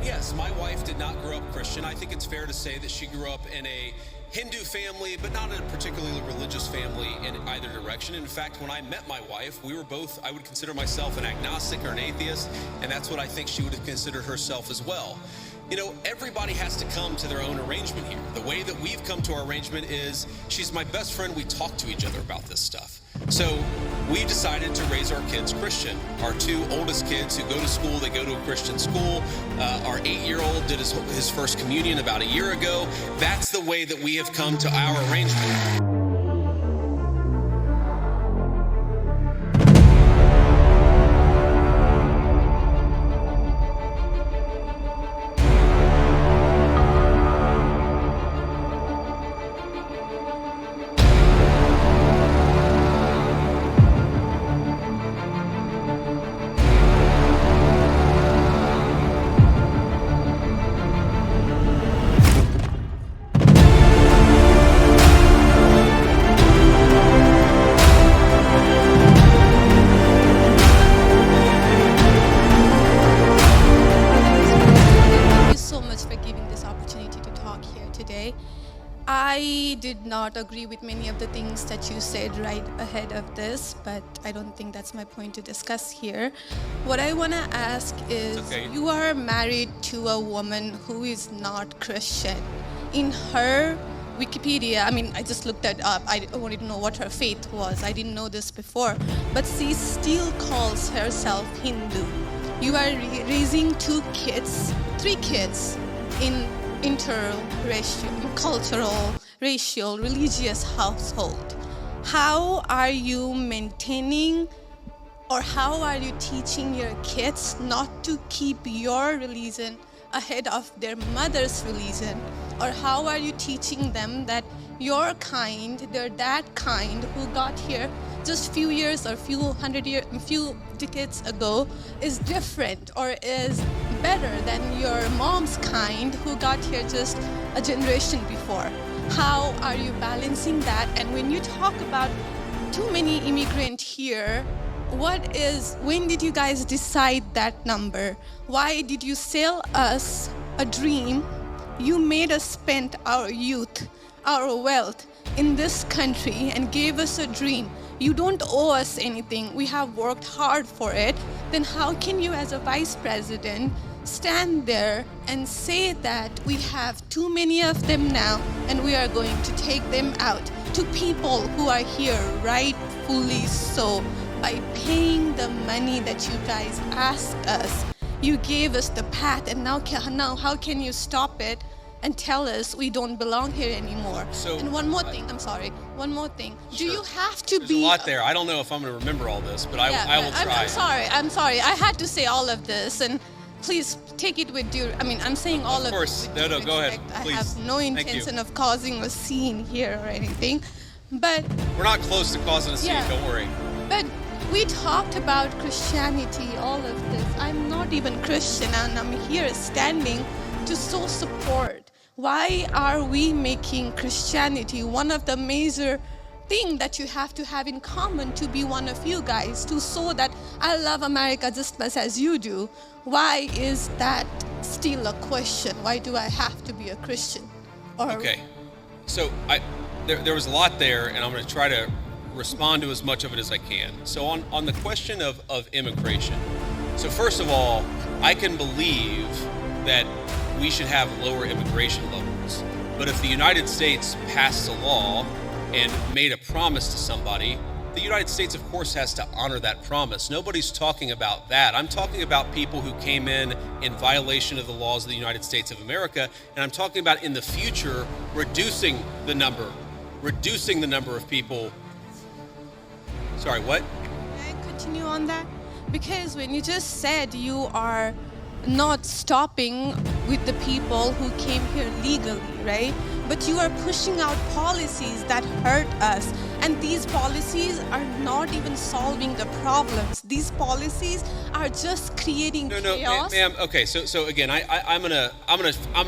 And yes, my wife did not grow up Christian. I think it's fair to say that she grew up in a Hindu family, but not in a particularly religious family in either direction. In fact, when I met my wife, we were both, I would consider myself an agnostic or an atheist, and that's what I think she would have considered herself as well. You know, everybody has to come to their own arrangement here. The way that we've come to our arrangement is she's my best friend. We talk to each other about this stuff. So we decided to raise our kids Christian. Our two oldest kids who go to school, they go to a Christian school. Our 8-year-old did his first communion about a year ago. That's the way that we have come to our arrangement. I did not agree with many of the things that you said right ahead of this, but I don't think that's my point to discuss here. What I want to ask is, you are married to a woman who is not Christian. In her Wikipedia, I mean, I just looked that up. I wanted to know what her faith was. I didn't know this before, but she still calls herself Hindu. You are raising 3 kids in interracial, cultural, racial, religious household. How are you maintaining, or how are you teaching your kids not to keep your religion ahead of their mother's religion? Or how are you teaching them that your kind, they're that kind who got here just few years or few decades ago is different or is better than your mom's kind who got here just a generation before? How are you balancing that? And when you talk about too many immigrants here, when did you guys decide that number? Why did you sell us a dream? You made us spend our youth, our wealth in this country and gave us a dream. You don't owe us anything. We have worked hard for it. Then how can you, as a vice president, stand there and say that we have too many of them now and we are going to take them out to people who are here rightfully so by paying the money that you guys asked us? You gave us the path, and now how can you stop it and tell us we don't belong here anymore? And one more thing. Do you have to There's be... a lot there. I don't know if I'm going to remember all this, but I will try. I'm sorry. I had to say all of this, and please take it with due... I'm saying all of it. Of course. No, go ahead. Please. I have no intention of causing a scene here or anything, but... We're not close to causing a scene, don't worry. But we talked about Christianity, all of this. I'm not even Christian, and I'm here standing to show support. Why are we making Christianity one of the major things that you have to have in common to be one of you guys, to show that I love America just as much as you do? Why is that still a question? Why do I have to be a Christian? Okay, so there was a lot there, and I'm going to try to respond to as much of it as I can. So on the question of immigration, so first of all, I can believe that we should have lower immigration levels. But if the United States passed a law and made a promise to somebody, the United States, of course, has to honor that promise. Nobody's talking about that. I'm talking about people who came in violation of the laws of the United States of America, and I'm talking about in the future reducing the number of people. Sorry, what? Can I continue on that? Because when you just said you are not stopping with the people who came here legally, right? But you are pushing out policies that hurt us. And these policies are not even solving the problems. These policies are just creating chaos. Ma'am. Okay, so again, I'm gonna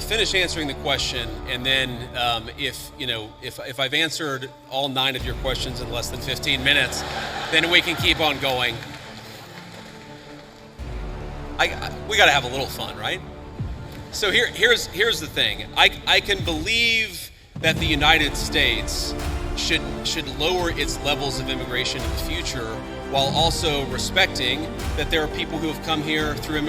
finish answering the question, and then if I've answered all 9 of your questions in less than 15 minutes, then we can keep on going. We got to have a little fun, right? So here's the thing. I can believe that the United States should lower its levels of immigration in the future, while also respecting that there are people who have come here through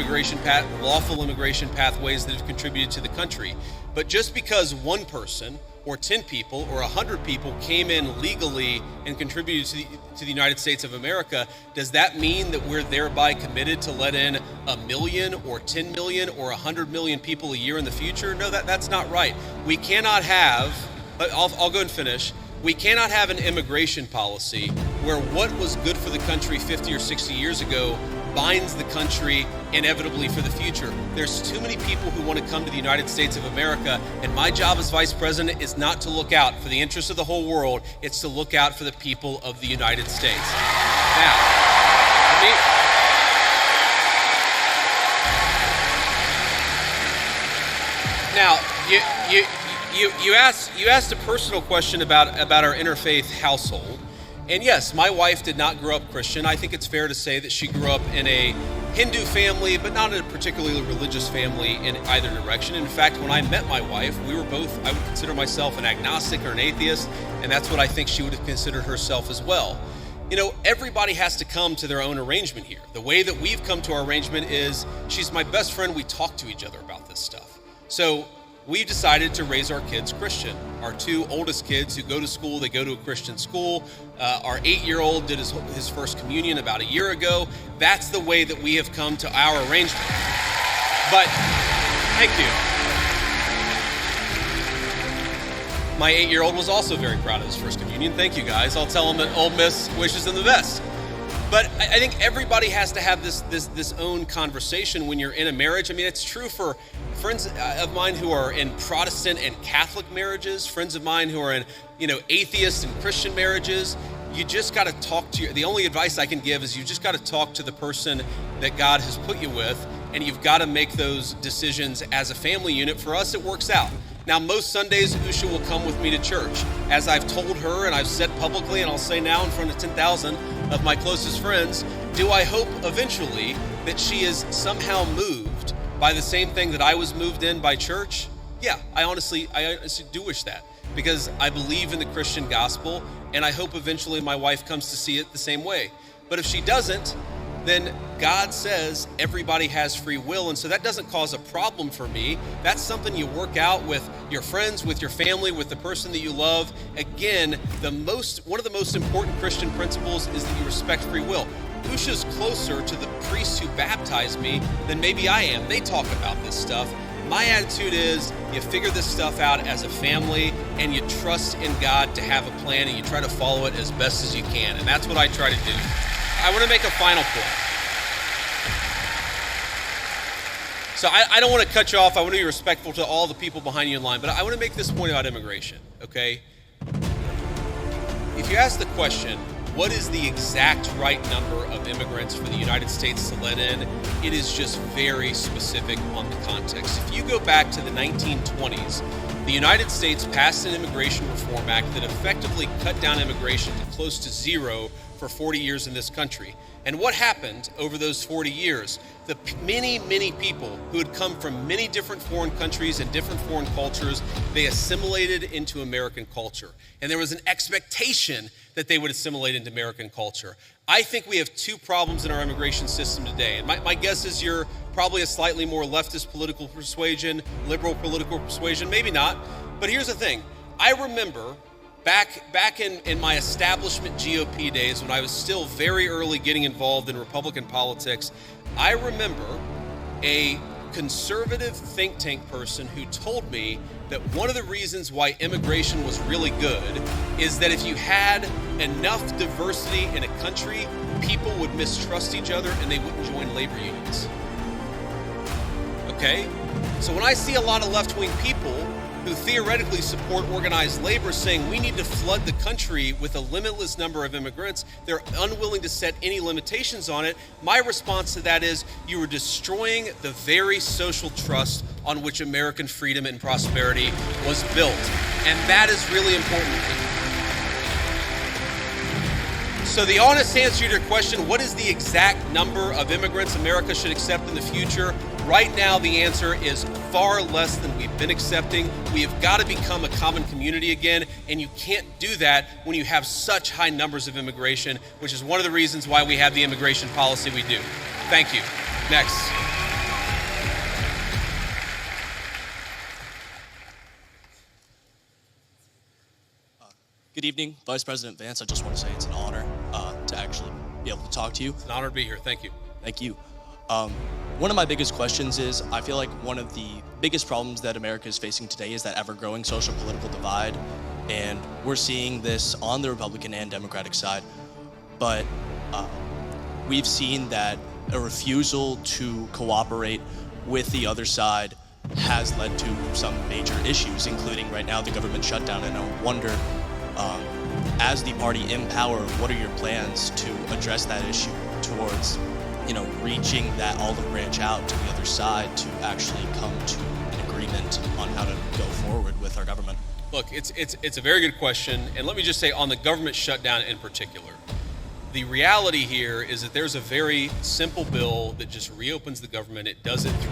lawful immigration pathways that have contributed to the country. But just because one person or 10 people or 100 people came in legally and contributed to the United States of America, does that mean that we're thereby committed to let in 1 million or 10 million or 100 million people a year in the future? No, that's not right. We cannot have, I'll go and finish. We cannot have an immigration policy where what was good for the country 50 or 60 years ago binds the country inevitably for the future. There's too many people who want to come to the United States of America, and my job as vice president is not to look out for the interests of the whole world, it's to look out for the people of the United States. Now, you asked a personal question about our interfaith household. And yes, my wife did not grow up Christian. I think it's fair to say that she grew up in a Hindu family, but not in a particularly religious family in either direction. In fact, when I met my wife, we were both, I would consider myself an agnostic or an atheist, and that's what I think she would have considered herself as well. You know, everybody has to come to their own arrangement here. The way that we've come to our arrangement is she's my best friend. We talk to each other about this stuff. So we've decided to raise our kids Christian. Our two oldest kids who go to school, they go to a Christian school. Our 8-year-old did his first communion about a year ago. That's the way that we have come to our arrangement. But, thank you. My 8-year-old was also very proud of his first communion. Thank you, guys. I'll tell him that Ole Miss wishes him the best. But I think everybody has to have this own conversation when you're in a marriage. I mean, it's true for friends of mine who are in Protestant and Catholic marriages, friends of mine who are in, atheist and Christian marriages. You just got to talk to the only advice I can give is you just got to talk to the person that God has put you with, and you've got to make those decisions as a family unit. For us, it works out. Now, most Sundays, Usha will come with me to church. As I've told her and I've said publicly, and I'll say now in front of 10,000 of my closest friends, do I hope eventually that she is somehow moved by the same thing that I was moved in by church? Yeah, I honestly do wish that, because I believe in the Christian gospel, and I hope eventually my wife comes to see it the same way. But if she doesn't, then God says everybody has free will, and so that doesn't cause a problem for me. That's something you work out with your friends, with your family, with the person that you love. Again, one of the most important Christian principles is that you respect free will. Usha's closer to the priests who baptized me than maybe I am. They talk about this stuff. My attitude is you figure this stuff out as a family, and you trust in God to have a plan, and you try to follow it as best as you can, and that's what I try to do. I want to make a final point. So I don't want to cut you off. I want to be respectful to all the people behind you in line, but I want to make this point about immigration, okay? If you ask the question, what is the exact right number of immigrants for the United States to let in, it is just very specific on the context. If you go back to the 1920s, the United States passed an Immigration Reform Act that effectively cut down immigration to close to zero for 40 years in this country. And what happened over those 40 years? The many, many people who had come from many different foreign countries and different foreign cultures, they assimilated into American culture. And there was an expectation that they would assimilate into American culture. I think we have two problems in our immigration system today. And my guess is you're probably a slightly more leftist political persuasion, liberal political persuasion, maybe not. But here's the thing. I remember back in my establishment GOP days, when I was still very early getting involved in Republican politics, I remember a conservative think tank person who told me that one of the reasons why immigration was really good is that if you had enough diversity in a country, people would mistrust each other and they wouldn't join labor unions. Okay? So when I see a lot of left-wing people who theoretically support organized labor saying we need to flood the country with a limitless number of immigrants, they're unwilling to set any limitations on it. My response to that is you are destroying the very social trust on which American freedom and prosperity was built. And that is really important. So the honest answer to your question, what is the exact number of immigrants America should accept in the future? Right now, the answer is far less than we've been accepting. We have got to become a common community again, and you can't do that when you have such high numbers of immigration, which is one of the reasons why we have the immigration policy we do. Thank you. Next. Good evening, Vice President Vance. I just want to say it's an honor to actually be able to talk to you. It's an honor to be here. Thank you. Thank you. One of my biggest questions is, I feel like one of the biggest problems that America is facing today is that ever-growing social political divide, and we're seeing this on the Republican and Democratic side, but we've seen that a refusal to cooperate with the other side has led to some major issues, including right now the government shutdown, and I wonder, as the party in power, what are your plans to address that issue towards reaching that olive branch out to the other side to actually come to an agreement on how to go forward with our government? Look, it's a very good question, and let me just say on the government shutdown in particular, the reality here is that there's a very simple bill that just reopens the government. It does it through